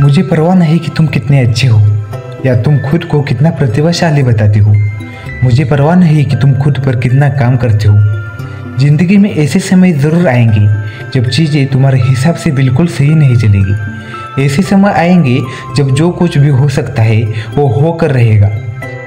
मुझे परवाह नहीं कि तुम कितने अच्छे हो या तुम खुद को कितना प्रतिभाशाली बताते हो। मुझे परवाह नहीं कि तुम खुद पर कितना काम करते हो। जिंदगी में ऐसे समय ज़रूर आएंगे जब चीज़ें तुम्हारे हिसाब से बिल्कुल सही नहीं चलेगी। ऐसे समय आएंगे जब जो कुछ भी हो सकता है वो होकर रहेगा।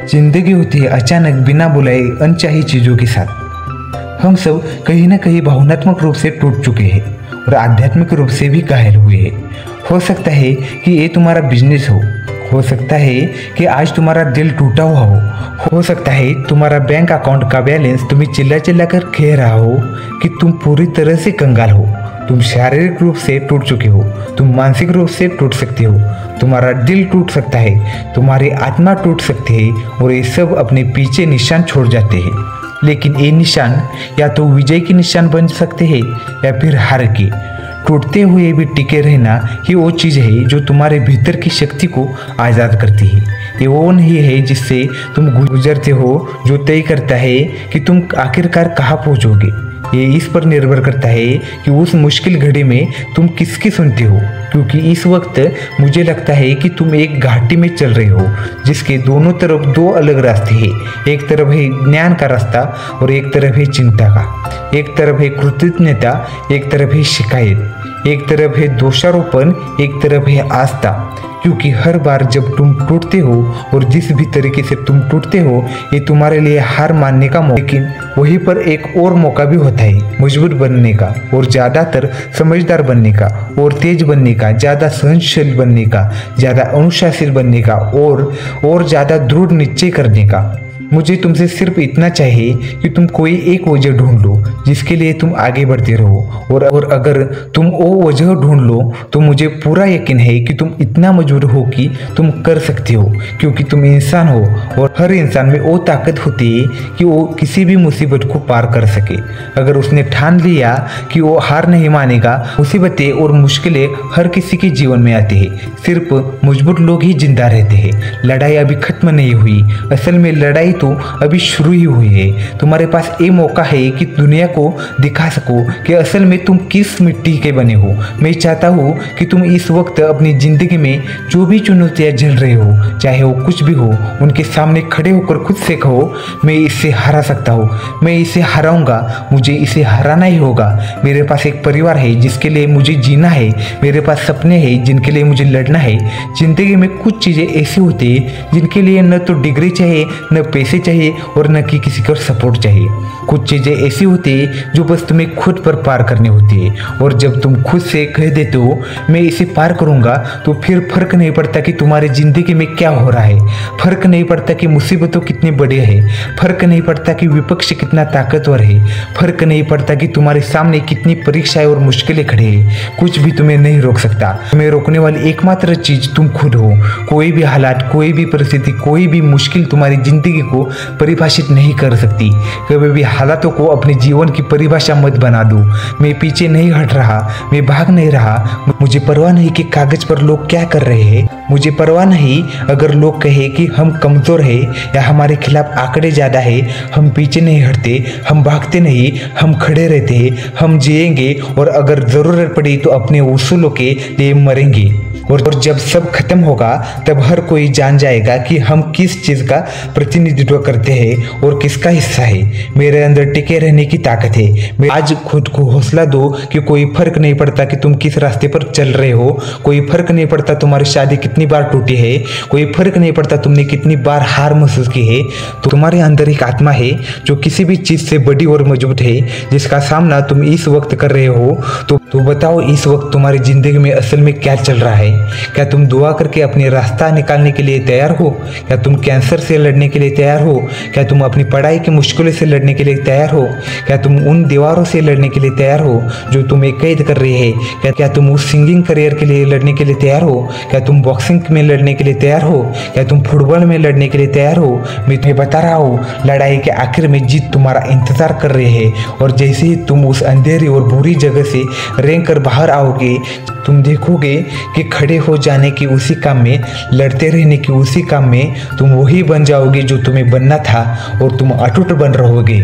जिंदगी होती है अचानक बिना बुलाए अनचाही चीज़ों के साथ। हम सब कहीं ना कहीं भावनात्मक रूप से टूट चुके हैं और आध्यात्मिक रूप से भी घायल हुए हैं। हो सकता है कि ये तुम्हारा बिजनेस हो सकता है कि आज तुम्हारा दिल टूटा हुआ हो सकता है तुम्हारा बैंक अकाउंट का बैलेंस तुम्हें चिल्ला चिल्ला कर कह रहा हो कि तुम पूरी तरह से कंगाल हो। तुम शारीरिक रूप से टूट चुके हो, तुम मानसिक रूप से टूट सकते हो, तुम्हारा दिल टूट सकता है, तुम्हारी आत्मा टूट सकती है और ये सब अपने पीछे निशान छोड़ जाते हैं। लेकिन ये निशान या तो विजय के निशान बन सकते हैं या फिर हार के। टूटते हुए भी टिके रहना ही वो चीज़ है जो तुम्हारे भीतर की शक्ति को आज़ाद करती है। ये वो नहीं है जिससे तुम गुजरते हो जो तय करता है कि तुम आखिरकार कहाँ पहुँचोगे। ये इस पर निर्भर करता है कि उस मुश्किल घड़ी में तुम किसकी सुनते हो। क्योंकि इस वक्त मुझे लगता है कि तुम एक घाटी में चल रहे हो जिसके दोनों तरफ दो अलग रास्ते हैं। एक तरफ है ज्ञान का रास्ता और एक तरफ है चिंता का। एक तरफ है कृतज्ञता, एक तरफ है शिकायत, एक तरफ है दोषारोपण, एक तरफ है आस्था। क्योंकि हर बार जब तुम टूटते हो और जिस भी तरीके से तुम टूटते हो ये तुम्हारे लिए हार मानने का मौका, लेकिन वहीं पर एक और मौका भी होता है मजबूत बनने का और ज़्यादातर समझदार बनने का और तेज बनने का, ज़्यादा सहनशील बनने का, ज़्यादा अनुशासित बनने का और ज़्यादा दृढ़ निश्चय करने का। मुझे तुमसे सिर्फ इतना चाहिए कि तुम कोई एक वजह ढूंढ लो जिसके लिए तुम आगे बढ़ते रहो और अगर तुम वो वजह ढूंढ लो तो मुझे पूरा यकीन है कि तुम इतना मजबूत हो कि तुम कर सकते हो। क्योंकि तुम इंसान हो और हर इंसान में वो ताकत होती है कि वो किसी भी मुसीबत को पार कर सके। अगर उसने ठान लिया कि वो हार नहीं मानेगा। मुसीबतें और मुश्किलें हर किसी के जीवन में आती है, सिर्फ मजबूत लोग ही जिंदा रहते हैं। लड़ाई अभी खत्म नहीं हुई, असल में लड़ाई तो अभी शुरू ही हुई है। तुम्हारे पास ये मौका है कि दुनिया को दिखा सको कि असल में तुम किस मिट्टी के बने हो। मैं चाहता हूँ कि तुम इस वक्त अपनी जिंदगी में जो भी चुनौतियाँ झेल रहे हो, चाहे वो कुछ भी हो, उनके सामने खड़े होकर खुद से कहो मैं इसे हरा सकता हूँ, मैं इसे हराऊंगा, मुझे इसे हराना ही होगा। मेरे पास एक परिवार है जिसके लिए मुझे जीना है, मेरे पास सपने हैं जिनके लिए मुझे लड़ना है। जिंदगी में कुछ चीज़ें ऐसी होती है जिनके लिए न तो डिग्री चाहिए, न पैसे चाहिए और न कि किसी का सपोर्ट चाहिए। कुछ चीज़ें ऐसी होती है जो बस तुम्हें खुद पर पार करनी होती है और जब तुम खुद से कह देते हो मैं इसे पार करूंगा तो फिर फर्क नहीं पड़ता कि तुम्हारी जिंदगी में क्या हो रहा है, फर्क नहीं पड़ता कि मुसीबतों कितनी बड़ी है, फर्क नहीं पड़ता कि विपक्ष कितना ताकतवर है, फर्क नहीं पड़ता कि तुम्हारे सामने कितनी परीक्षाएं और मुश्किलें खड़ी है। कुछ भी तुम्हें नहीं रोक सकता। तुम्हें रोकने वाली एकमात्र चीज तुम खुद हो। कोई भी हालात, कोई भी परिस्थिति, कोई भी मुश्किल तुम्हारी जिंदगी को परिभाषित नहीं कर सकती। कभी भी हालातों को अपने जीवन की परिभाषा मत बना दो। मैं पीछे नहीं हट रहा, मैं भाग नहीं रहा। मुझे परवाह नहीं कि कागज पर लोग क्या कर रहे हैं, मुझे परवाह नहीं अगर लोग कहे कि हम कमजोर है या हमारे खिलाफ आंकड़े ज्यादा है। हम पीछे नहीं हटते, हम भागते नहीं, हम खड़े रहते हैं, हम जिएंगे और अगर जरूरत पड़ी तो अपने उसूलों के लिए मरेंगे। और जब सब खत्म होगा तब हर कोई जान जाएगा कि हम किस चीज का प्रतिनिधित्व करते हैं और किसका हिस्सा है। मेरे अंदर टिके रहने की ताकत है। मैं आज खुद को हौसला दो कि कोई फर्क नहीं पड़ता कि तुम किस रास्ते पर चल रहे हो, कोई फर्क नहीं पड़ता तुम्हारी शादी कितनी बार टूटी है, कोई फर्क नहीं पड़ता तुमने कितनी बार हार महसूस की है। तो तुम्हारे अंदर एक आत्मा है जो किसी भी चीज से बड़ी और मजबूत है, जिसका सामना तुम इस वक्त कर रहे हो। तो बताओ इस वक्त तुम्हारी जिंदगी में असल में क्या चल रहा है? क्या तुम दुआ करके अपने रास्ता निकालने के लिए तैयार हो? क्या तुम कैंसर से लड़ने के लिए तैयार हो? क्या तुम अपनी पढ़ाई की मुश्किलों से लड़ने के लिए तैयार हो? क्या तुम उन दीवारों से लड़ने के लिए तैयार हो जो तुम्हें कैद कर रही है? क्या तुम उस सिंगिंग करियर के लिए लड़ने के लिए तैयार हो? क्या तुम बॉक्सिंग में लड़ने के लिए तैयार हो? क्या तुम फुटबॉल में लड़ने के लिए तैयार हो? मैं तुम्हें बता रहा हूँ लड़ाई के आखिर में जीत तुम्हारा इंतजार कर रही है। और जैसे ही तुम उस अंधेरी और बुरी जगह से रेंग कर बाहर आओगे तुम देखोगे कि खड़े हो जाने की उसी काम में, लड़ते रहने की उसी काम में तुम वही बन जाओगे जो तुम्हें बनना था और तुम अटूट बन रहोगे।